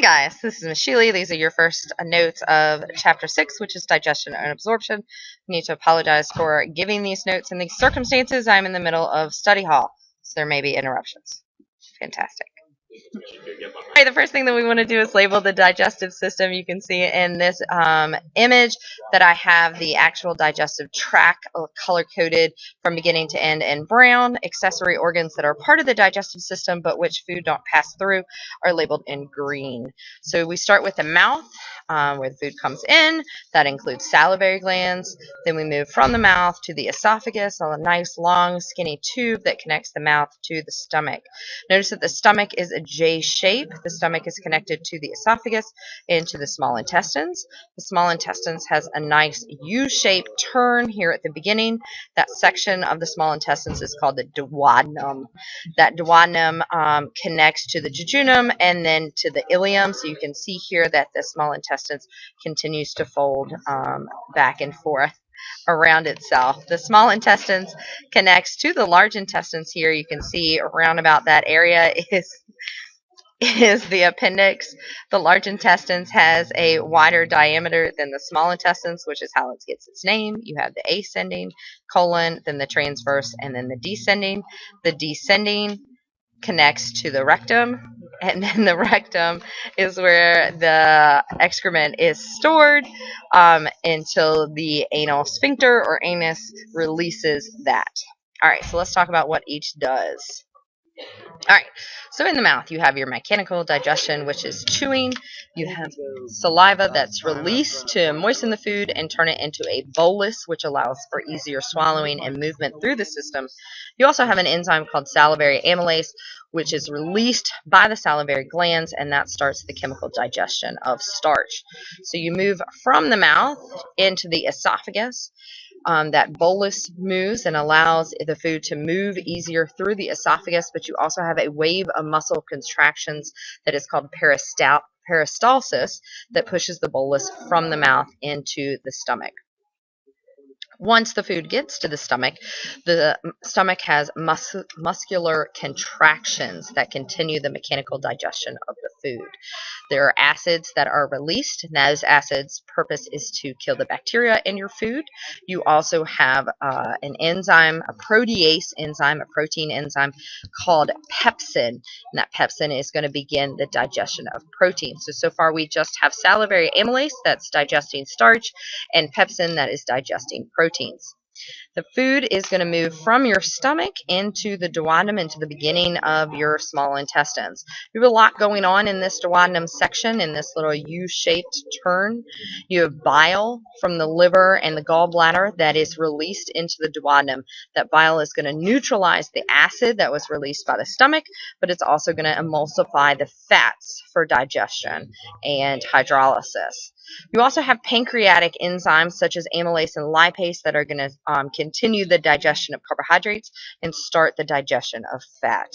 guys, this is Miss Sheely. These are your first notes of Chapter 6, which is Digestion and Absorption. I need to apologize for giving these notes in these circumstances. I'm in the middle of study hall, so there may be interruptions. Fantastic. Alright, the first thing that we want to do is label the digestive system. You can see in this image that I have the actual digestive tract color-coded from beginning to end in brown. Accessory organs that are part of the digestive system but which food don't pass through are labeled in green. So we start with the mouth where the food comes in. That includes salivary glands. Then we move from the mouth to the esophagus, a nice long skinny tube that connects the mouth to the stomach. Notice that the stomach is a J shape. The stomach is connected to the esophagus and to the small intestines. The small intestines has a nice U-shaped turn here at the beginning. That section of the small intestines is called the duodenum. That duodenum connects to the jejunum and then to the ileum. So you can see here that the small intestines continues to fold back and forth around itself. The small intestines connects to the large intestines here. You can see around about that area is the appendix. The large intestines has a wider diameter than the small intestines, which is how it gets its name. You have the ascending colon, then the transverse, and then the descending. The descending connects to the rectum, and then the rectum is where the excrement is stored until the anal sphincter or anus releases that. All right, so let's talk about what each does. All right, so in the mouth, you have your mechanical digestion, which is chewing. You have saliva that's released to moisten the food and turn it into a bolus, which allows for easier swallowing and movement through the system. You also have an enzyme called salivary amylase, which is released by the salivary glands, and that starts the chemical digestion of starch. So you move from the mouth into the esophagus. That bolus moves and allows the food to move easier through the esophagus, but you also have a wave of muscle contractions that is called peristalsis that pushes the bolus from the mouth into the stomach. Once the food gets to the stomach has muscular contractions that continue the mechanical digestion of the food. There are acids that are released, and those acids' purpose is to kill the bacteria in your food. You also have an enzyme, a protease enzyme, a protein enzyme called pepsin, and that pepsin is going to begin the digestion of protein. So far we just have salivary amylase that's digesting starch, and pepsin that is digesting proteins. The food is going to move from your stomach into the duodenum, into the beginning of your small intestines. You have a lot going on in this duodenum section, in this little U-shaped turn. You have bile from the liver and the gallbladder that is released into the duodenum. That bile is going to neutralize the acid that was released by the stomach, but it's also going to emulsify the fats for digestion and hydrolysis. You also have pancreatic enzymes such as amylase and lipase that are going to continue the digestion of carbohydrates and start the digestion of fat.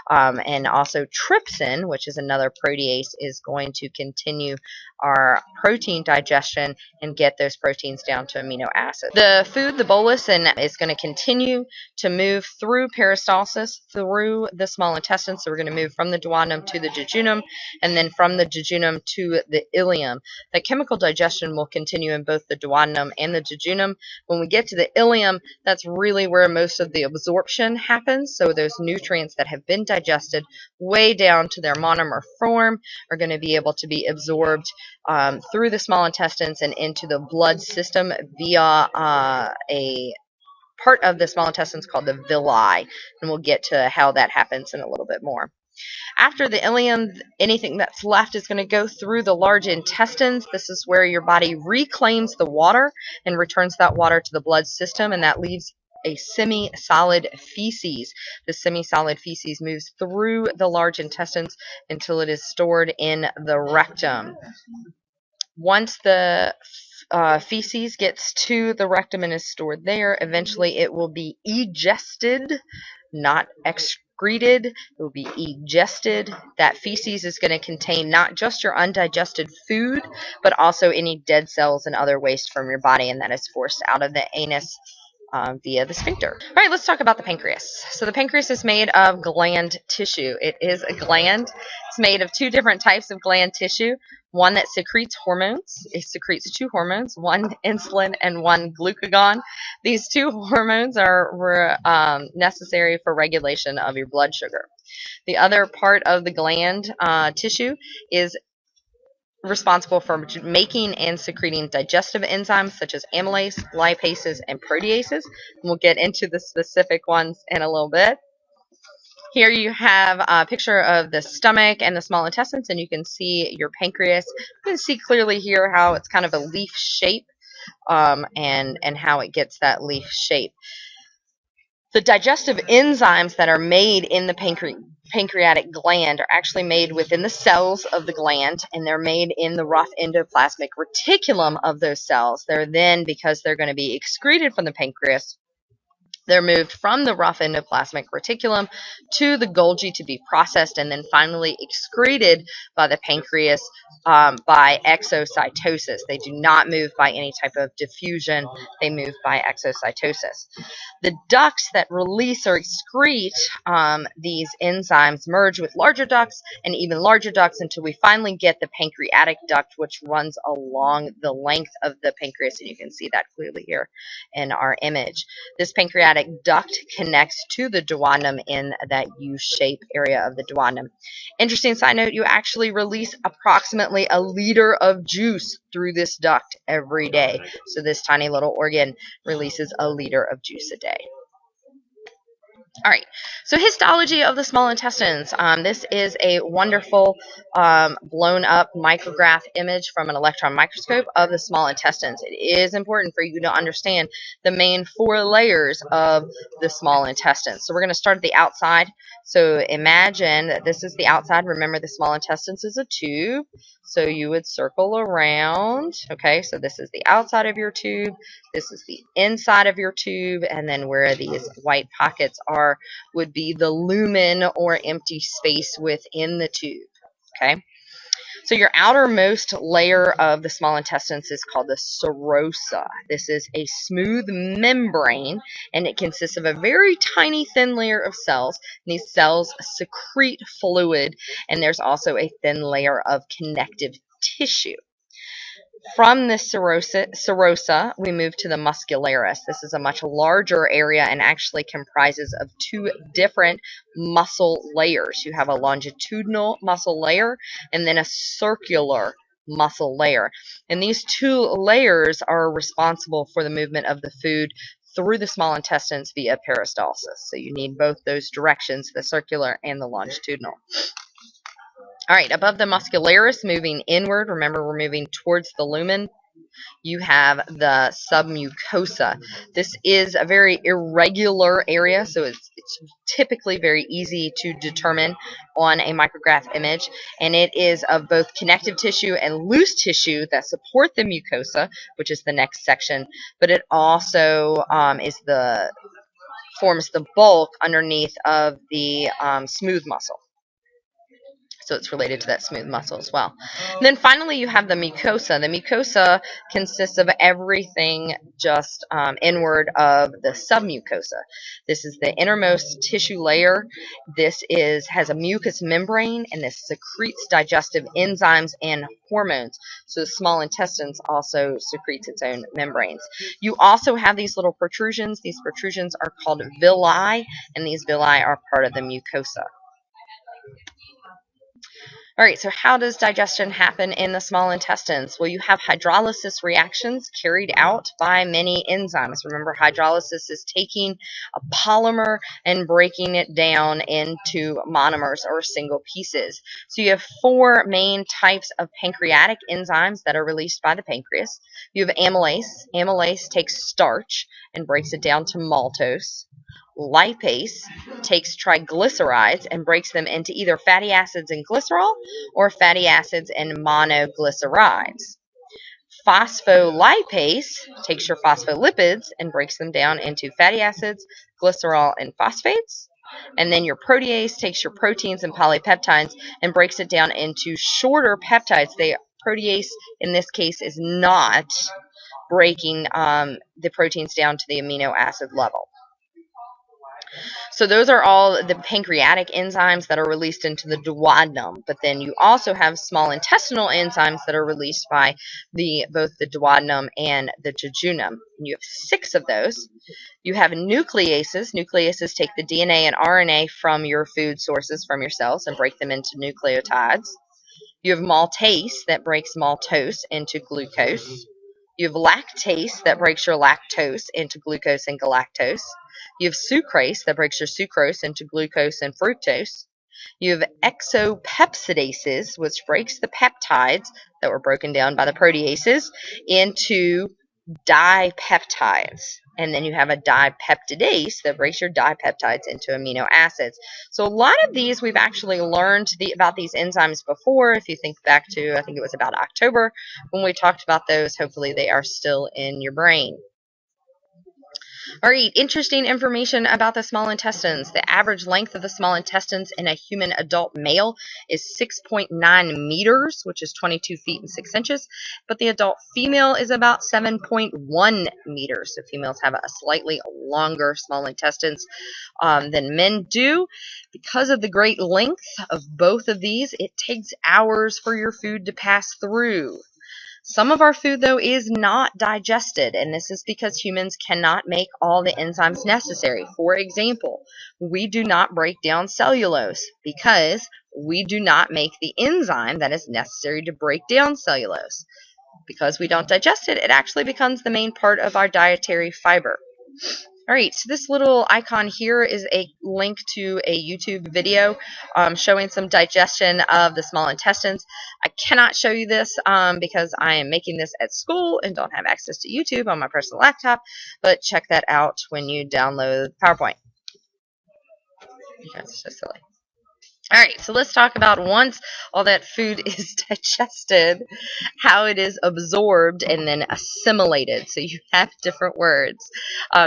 And also trypsin, which is another protease, is going to continue our protein digestion and get those proteins down to amino acids. The food, the bolus, is going to continue to move through peristalsis, through the small intestines. So we're going to move from the duodenum to the jejunum, and then from the jejunum to the ileum. The chemical digestion will continue in both the duodenum and the jejunum. When we get to the ileum, that's really where most of the absorption happens. So those nutrients that have been digested way down to their monomer form are going to be able to be absorbed through the small intestines and into the blood system via a part of the small intestines called the villi. And we'll get to how that happens in a little bit more. After the ileum, anything that's left is going to go through the large intestines. This is where your body reclaims the water and returns that water to the blood system, and that leaves a semi-solid feces. The semi-solid feces moves through the large intestines until it is stored in the rectum. Once the feces gets to the rectum and is stored there, eventually it will be egested, not excreted. It will be egested. That feces is going to contain not just your undigested food, but also any dead cells and other waste from your body, and that is forced out of the anus via the sphincter. All right, let's talk about the pancreas. So the pancreas is made of gland tissue. It is a gland. It's made of two different types of gland tissue. One that secretes hormones. It secretes two hormones, one insulin and one glucagon. These two hormones are necessary for regulation of your blood sugar. The other part of the gland tissue is responsible for making and secreting digestive enzymes such as amylase, lipases, and proteases. And we'll get into the specific ones in a little bit. Here you have a picture of the stomach and the small intestines, and you can see your pancreas. You can see clearly here how it's kind of a leaf shape, and how it gets that leaf shape. The digestive enzymes that are made in the pancreatic gland are actually made within the cells of the gland, and they're made in the rough endoplasmic reticulum of those cells. They're then, because they're going to be excreted from the pancreas, they're moved from the rough endoplasmic reticulum to the Golgi to be processed, and then finally excreted by the pancreas by exocytosis. They do not move by any type of diffusion. They move by exocytosis. The ducts that release or excrete these enzymes merge with larger ducts and even larger ducts until we finally get the pancreatic duct, which runs along the length of the pancreas, and you can see that clearly here in our image. This pancreatic duct connects to the duodenum in that U-shape area of the duodenum. Interesting side note, you actually release approximately a liter of juice through this duct every day. So this tiny little organ releases a liter of juice a day. All right, so histology of the small intestines. This is a wonderful blown up micrograph image from an electron microscope of the small intestines. It is important for you to understand the main 4 layers of the small intestines. So we're going to start at the outside. So imagine that this is the outside. Remember, the small intestines is a tube. So you would circle around. Okay, so this is the outside of your tube. This is the inside of your tube. And then where these white pockets are would be the lumen or empty space within the tube. Okay, so your outermost layer of the small intestines is called the serosa. This is a smooth membrane, and it consists of a very tiny thin layer of cells. And these cells secrete fluid, and there's also a thin layer of connective tissue. From the serosa, we move to the muscularis. This is a much larger area and actually comprises of 2 different muscle layers. You have a longitudinal muscle layer and then a circular muscle layer. And these 2 layers are responsible for the movement of the food through the small intestines via peristalsis. So you need both those directions, the circular and the longitudinal. All right, above the muscularis, moving inward, remember we're moving towards the lumen, you have the submucosa. This is a very irregular area, so it's typically very easy to determine on a micrograph image, and it is of both connective tissue and loose tissue that support the mucosa, which is the next section, but it also forms the bulk underneath of the smooth muscle. So it's related to that smooth muscle as well. And then finally, you have the mucosa. The mucosa consists of everything just inward of the submucosa. This is the innermost tissue layer. This has a mucous membrane, and this secretes digestive enzymes and hormones. So the small intestines also secretes its own membranes. You also have these little protrusions. These protrusions are called villi, and these villi are part of the mucosa. All right, so how does digestion happen in the small intestines? Well, you have hydrolysis reactions carried out by many enzymes. Remember, hydrolysis is taking a polymer and breaking it down into monomers or single pieces. So you have 4 main types of pancreatic enzymes that are released by the pancreas. You have amylase. Amylase takes starch and breaks it down to maltose. Lipase takes triglycerides and breaks them into either fatty acids and glycerol or fatty acids and monoglycerides. Phospholipase takes your phospholipids and breaks them down into fatty acids, glycerol, and phosphates. And then your protease takes your proteins and polypeptides and breaks it down into shorter peptides. Protease, in this case, is not breaking the proteins down to the amino acid level. So those are all the pancreatic enzymes that are released into the duodenum. But then you also have small intestinal enzymes that are released by both the duodenum and the jejunum. And you have 6 of those. You have nucleases. Nucleases take the DNA and RNA from your food sources, from your cells, and break them into nucleotides. You have maltase that breaks maltose into glucose. You have lactase that breaks your lactose into glucose and galactose. You have sucrase that breaks your sucrose into glucose and fructose. You have exopeptidases, which breaks the peptides that were broken down by the proteases into dipeptides. And then you have a dipeptidase that breaks your dipeptides into amino acids. So a lot of these we've actually learned about these enzymes before. If you think back to, I think it was about October when we talked about those, hopefully they are still in your brain. All right, interesting information about the small intestines. The average length of the small intestines in a human adult male is 6.9 meters, which is 22 feet and 6 inches. But the adult female is about 7.1 meters. So females have a slightly longer small intestines than men do. Because of the great length of both of these, it takes hours for your food to pass through. Some of our food, though, is not digested, and this is because humans cannot make all the enzymes necessary. For example, we do not break down cellulose because we do not make the enzyme that is necessary to break down cellulose. Because we don't digest it, it actually becomes the main part of our dietary fiber. All right, so this little icon here is a link to a YouTube video showing some digestion of the small intestines. I cannot show you this because I am making this at school and don't have access to YouTube on my personal laptop, but check that out when you download PowerPoint. That's so silly. All right, so let's talk about once all that food is digested, how it is absorbed and then assimilated. So you have different words,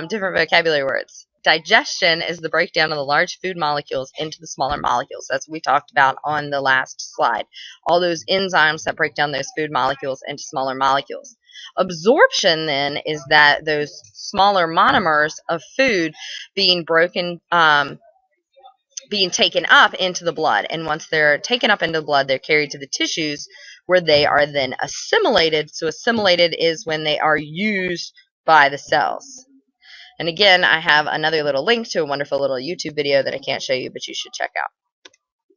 different vocabulary words. Digestion is the breakdown of the large food molecules into the smaller molecules. That's what we talked about on the last slide. All those enzymes that break down those food molecules into smaller molecules. Absorption, then, is that those smaller monomers of food being broken, being taken up into the blood, and once they're taken up into the blood, they're carried to the tissues where they are then assimilated. So assimilated is when they are used by the cells. And again, I have another little link to a wonderful little YouTube video that I can't show you, but you should check out.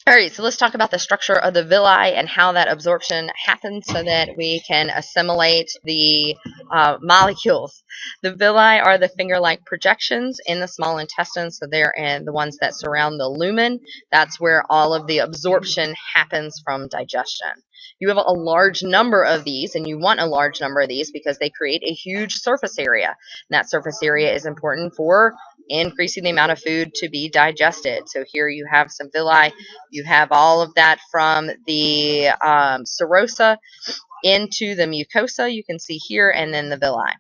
All right, so let's talk about the structure of the villi and how that absorption happens so that we can assimilate the molecules. The villi are the finger-like projections in the small intestine, so they're the ones that surround the lumen. That's where all of the absorption happens from digestion. You have a large number of these, and you want a large number of these because they create a huge surface area. And that surface area is important for increasing the amount of food to be digested. So here you have some villi. You have all of that from the serosa into the mucosa, you can see here, and then the villi.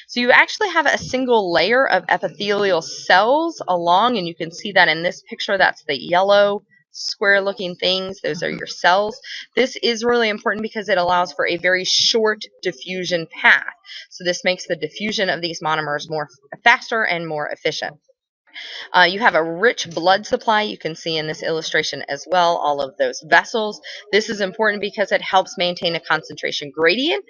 So you actually have a single layer of epithelial cells along, and you can see that in this picture. That's the yellow square looking things. Those are your cells. This is really important because it allows for a very short diffusion path. So this makes the diffusion of these monomers faster and more efficient. You have a rich blood supply. You can see in this illustration as well all of those vessels. This is important because it helps maintain a concentration gradient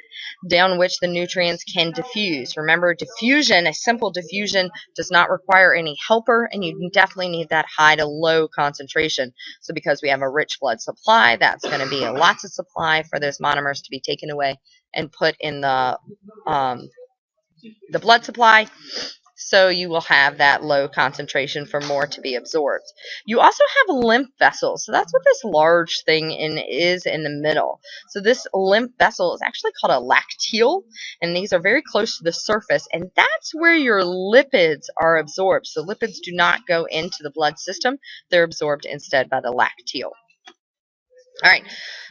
down which the nutrients can diffuse. Remember, diffusion, a simple diffusion, does not require any helper, and you definitely need that high to low concentration. So because we have a rich blood supply, that's going to be lots of supply for those monomers to be taken away and put in the blood supply. So you will have that low concentration for more to be absorbed. You also have lymph vessels. So that's what this large thing is in the middle. So this lymph vessel is actually called a lacteal, and these are very close to the surface, and that's where your lipids are absorbed. So lipids do not go into the blood system. They're absorbed instead by the lacteal. All right,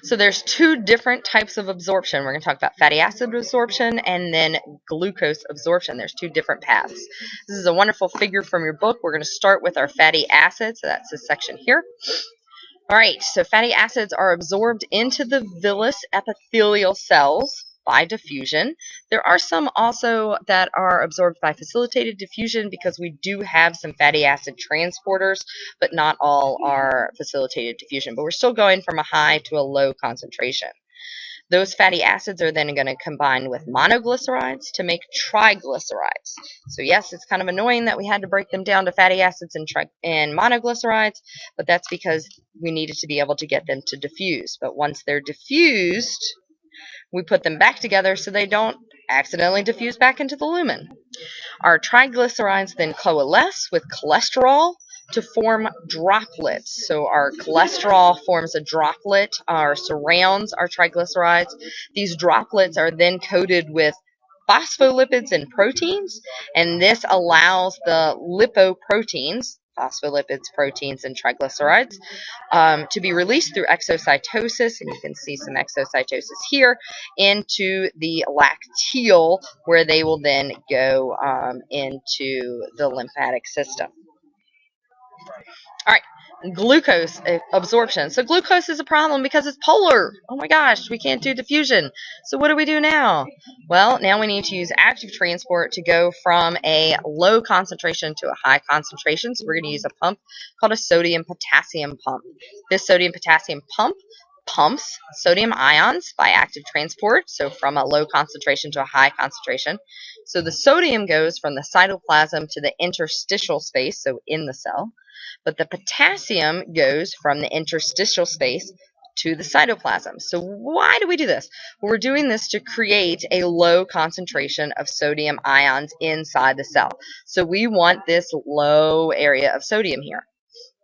so there's 2 different types of absorption. We're going to talk about fatty acid absorption and then glucose absorption. There's 2 different paths. This is a wonderful figure from your book. We're going to start with our fatty acids. So that's this section here. All right, so fatty acids are absorbed into the villus epithelial cells by diffusion. There are some also that are absorbed by facilitated diffusion because we do have some fatty acid transporters, but not all are facilitated diffusion. But we're still going from a high to a low concentration. Those fatty acids are then going to combine with monoglycerides to make triglycerides. So yes, it's kind of annoying that we had to break them down to fatty acids and monoglycerides, but that's because we needed to be able to get them to diffuse. But once they're diffused, we put them back together so they don't accidentally diffuse back into the lumen. Our triglycerides then coalesce with cholesterol to form droplets. So our cholesterol forms a droplet, surrounds our triglycerides. These droplets are then coated with phospholipids and proteins, and this allows the lipoproteins, phospholipids, proteins, and triglycerides, to be released through exocytosis, and you can see some exocytosis here, into the lacteal, where they will then go into the lymphatic system. All right, glucose absorption. So glucose is a problem because it's polar. Oh my gosh, we can't do diffusion. So what do we do now? Well, now we need to use active transport to go from a low concentration to a high concentration. So we're going to use a pump called a sodium-potassium pump. This sodium-potassium pump pumps sodium ions by active transport, so from a low concentration to a high concentration. So the sodium goes from the cytoplasm to the interstitial space, so in the cell. But the potassium goes from the interstitial space to the cytoplasm. So why do we do this? Well, we're doing this to create a low concentration of sodium ions inside the cell. So we want this low area of sodium here.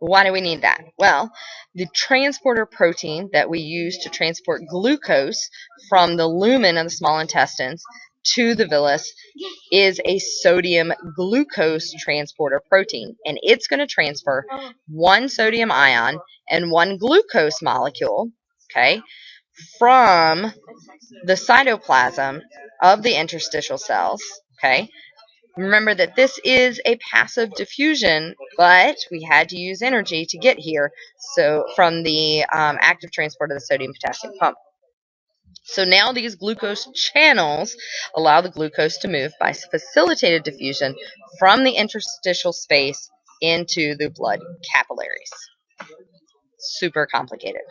Why do we need that? Well, the transporter protein that we use to transport glucose from the lumen of the small intestines to the villus is a sodium glucose transporter protein, and it's going to transfer one sodium ion and one glucose molecule, okay, from the cytoplasm of the interstitial cells, okay. Remember that this is a passive diffusion, but we had to use energy to get here, so from the active transport of the sodium-potassium pump. So now these glucose channels allow the glucose to move by facilitated diffusion from the interstitial space into the blood capillaries. Super complicated.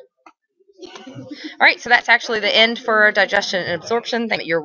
All right, so that's actually the end for digestion and absorption. Thank you.